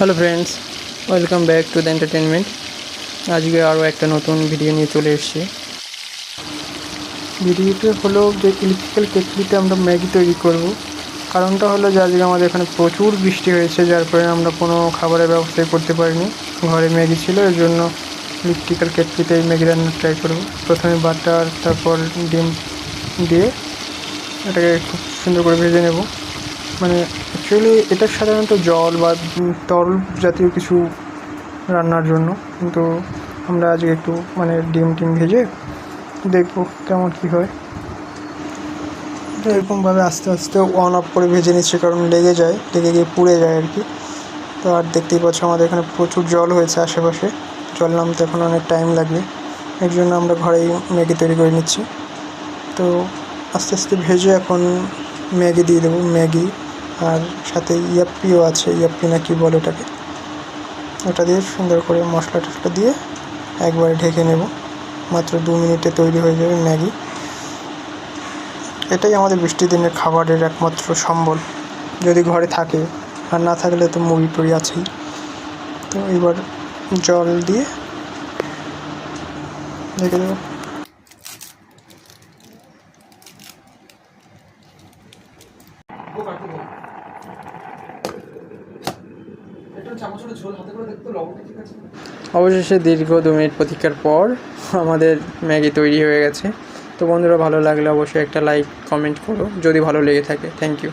Hello friends, welcome back to the entertainment. আজকে আরও একটা নতুন ভিডিও নিয়ে চলে এসেছি। ভিডিওটা হলো যে ইলেকট্রিক্যাল কেটলিতে আমরা ম্যাগি তৈরি করব। কারণটা হলো যে আজকে আমাদের এখানে প্রচুর বৃষ্টি হয়েছে, যার ফলে আমরা কোনো খাবারের ব্যবস্থাই করতে পারিনি। ঘরে ম্যাগি ছিল, এর জন্য ইলেকট্রিক্যাল কেটলিতে ম্যাগি রান্নার ট্রাই করব। প্রথমে বাটার, তারপর ডিম দিয়ে এটাকে খুব সুন্দর করে ভেজে নেব। মানে অ্যাকচুয়ালি এটা সাধারণত জল বা তরল জাতীয় কিছু রান্নার জন্য, কিন্তু আমরা আজকে একটু ডিম ভেজে দেখবো কেমন কী হয়। তো এরকমভাবে আস্তে আস্তে অন অফ করে ভেজে নিচ্ছি, কারণ লেগে গিয়ে পুড়ে যায় আর কি। তো আর দেখতেই পাচ্ছ আমাদের এখানে প্রচুর জল হয়েছে আশেপাশে, জল নামতে এখন অনেক টাইম লাগবে। এর জন্য আমরা ঘরেই ম্যাগি তৈরি করে নিচ্ছি। তো আস্তে আস্তে ভেজে এখন ম্যাগি দিয়ে দেবো, ম্যাগি আর সাথে ইয়াপ্পিও আছে, ইয়াপ্পি না কি বলে ওটাকে, ওটা দিয়ে সুন্দর করে মশলা টশলা দিয়ে একবারে ঢেকে নেব। মাত্র 2 মিনিটে তৈরি হয়ে যাবে ম্যাগি। এটাই আমাদের বৃষ্টির দিনের খাবারের একমাত্র সম্বল, যদি ঘরে থাকে, আর না থাকলে তো মুড়ি টুড়ি আছেই। তো এবার জল দিয়ে ঢেকে দেবো। অবশেষে দীর্ঘ 2 মিনিট প্রতীক্ষার পর আমাদের ম্যাগি তৈরি হয়ে গেছে। তো বন্ধুরা, ভালো লাগলে অবশ্যই একটা লাইক কমেন্ট করো যদি ভালো লেগে থাকে। Thank you.